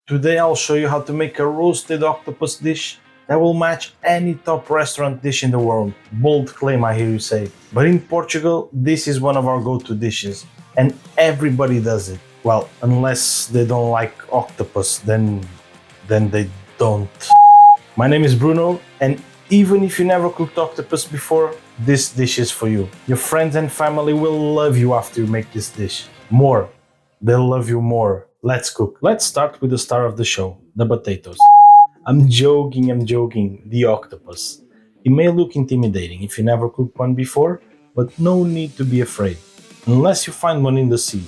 Today I'll show you how to make a roasted octopus dish that will match any top restaurant dish in the world. Bold claim, I hear you say. But in Portugal, this is one of our go-to dishes, and everybody does it. Well, unless they don't like octopus, then they don't. My name is Bruno, and even if you never cooked octopus before, this dish is for you. Your friends and family will love you after you make this dish. More. They'll love you more. Let's cook. Let's start with the star of the show, the potatoes. I'm joking, the octopus. It may look intimidating if you never cooked one before, but no need to be afraid. Unless you find one in the sea,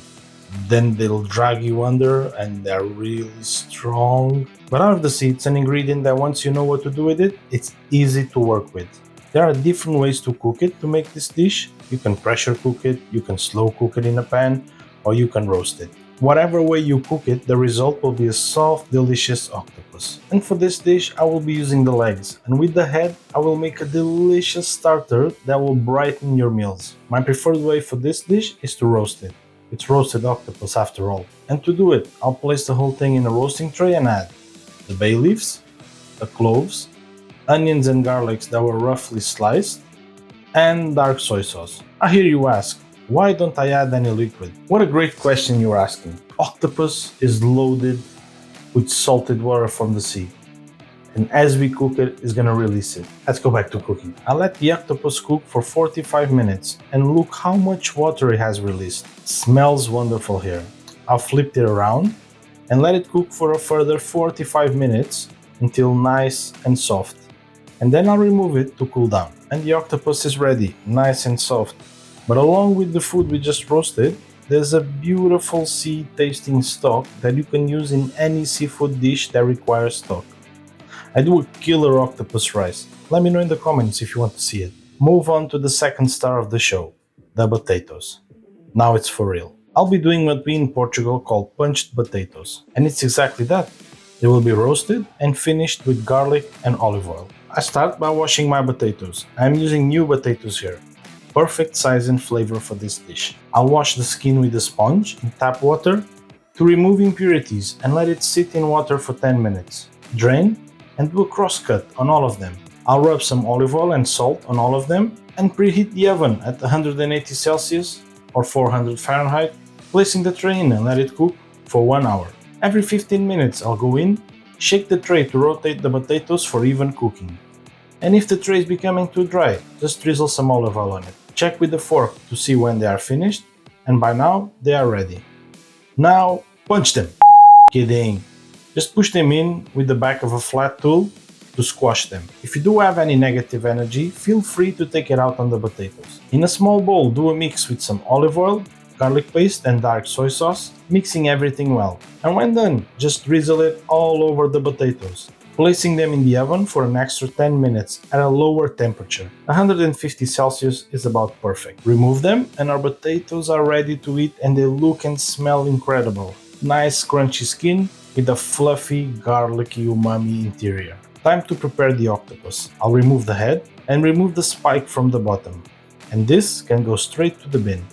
then they'll drag you under and they're really strong. But out of the sea, it's an ingredient that once you know what to do with it, it's easy to work with. There are different ways to cook it to make this dish. You can pressure cook it, you can slow cook it in a pan, or you can roast it. Whatever way you cook it, the result will be a soft, delicious octopus. And for this dish, I will be using the legs, and with the head, I will make a delicious starter that will brighten your meals. My preferred way for this dish is to roast it. It's roasted octopus after all. And to do it, I'll place the whole thing in a roasting tray and add the bay leaves, the cloves, onions and garlics that were roughly sliced, and dark soy sauce. I hear you ask, why don't I add any liquid? What a great question you're asking. Octopus is loaded with salted water from the sea, and as we cook it, it's gonna release it. Let's go back to cooking. I let the octopus cook for 45 minutes, and look how much water it has released. It smells wonderful here. I'll flip it around and let it cook for a further 45 minutes until nice and soft. And then I'll remove it to cool down. And the octopus is ready, nice and soft. But along with the food we just roasted, there's a beautiful sea tasting stock that you can use in any seafood dish that requires stock. I do a killer octopus rice. Let me know in the comments if you want to see it. Move on to the second star of the show, the potatoes. Now it's for real. I'll be doing what we in Portugal call punched potatoes, and it's exactly that. They will be roasted and finished with garlic and olive oil. I start by washing my potatoes. I'm using new potatoes here. Perfect size and flavor for this dish. I'll wash the skin with a sponge in tap water to remove impurities and let it sit in water for 10 minutes. Drain and do a cross cut on all of them. I'll rub some olive oil and salt on all of them and preheat the oven at 180 Celsius or 400 Fahrenheit, placing the tray in and let it cook for 1 hour. Every 15 minutes I'll go in, shake the tray to rotate the potatoes for even cooking. And if the tray is becoming too dry, just drizzle some olive oil on it. Check with the fork to see when they are finished, and by now they are ready. Now punch them. Kidding. Just push them in with the back of a flat tool to squash them. If you do have any negative energy, feel free to take it out on the potatoes. In a small bowl, do a mix with some olive oil, garlic paste and dark soy sauce, mixing everything well. And when done, just drizzle it all over the potatoes, placing them in the oven for an extra 10 minutes at a lower temperature. 150 Celsius is about perfect. Remove them and our potatoes are ready to eat, and they look and smell incredible. Nice crunchy skin with a fluffy garlicky umami interior. Time to prepare the octopus. I'll remove the head and remove the spike from the bottom, and this can go straight to the bin.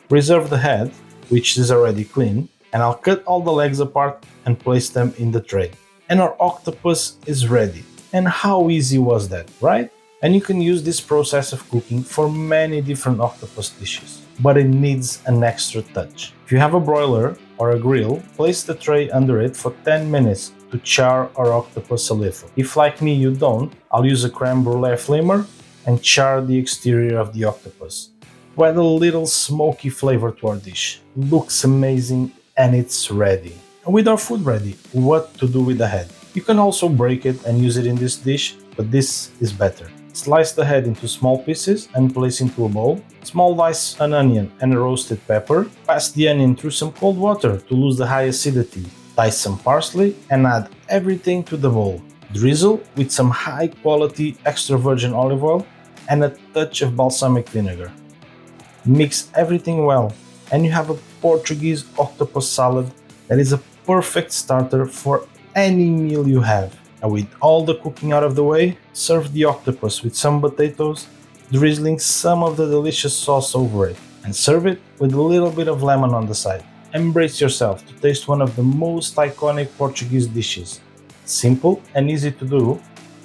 Reserve the head, which is already clean, and I'll cut all the legs apart and place them in the tray. And our octopus is ready. And how easy was that, right? And you can use this process of cooking for many different octopus dishes, but it needs an extra touch. If you have a broiler or a grill, place the tray under it for 10 minutes to char our octopus a little. If like me you don't, I'll use a creme brulee flamer and char the exterior of the octopus to add a little smoky flavor to our dish. Looks amazing and it's ready. And with our food ready, what to do with the head? You can also break it and use it in this dish, but this is better. Slice the head into small pieces and place into a bowl. Small dice an onion and a roasted pepper. Pass the onion through some cold water to lose the high acidity. Dice some parsley and add everything to the bowl. Drizzle with some high quality extra virgin olive oil and a touch of balsamic vinegar. Mix everything well and you have a Portuguese octopus salad that is a perfect starter for any meal you have. And with all the cooking out of the way, serve the octopus with some potatoes, drizzling some of the delicious sauce over it, and serve it with a little bit of lemon on the side. embrace yourself to taste one of the most iconic Portuguese dishes. Simple and easy to do,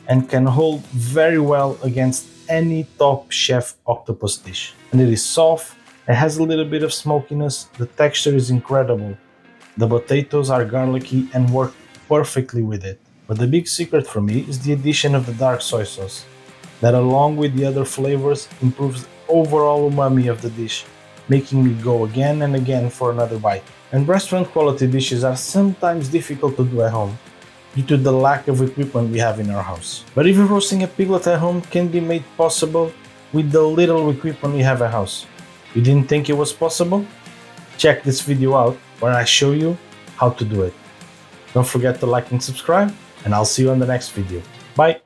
and can hold very well against any top chef octopus dish. And it is soft, it has a little bit of smokiness, the texture is incredible. The potatoes are garlicky and work perfectly with it. But the big secret for me is the addition of the dark soy sauce, that along with the other flavors improves the overall umami of the dish, making me go again and again for another bite. And restaurant quality dishes are sometimes difficult to do at home due to the lack of equipment we have in our house. But even roasting a piglet at home can be made possible with the little equipment we have at house. You didn't think it was possible? Check this video out where I show you how to do it. Don't forget to like and subscribe, and I'll see you on the next video. Bye!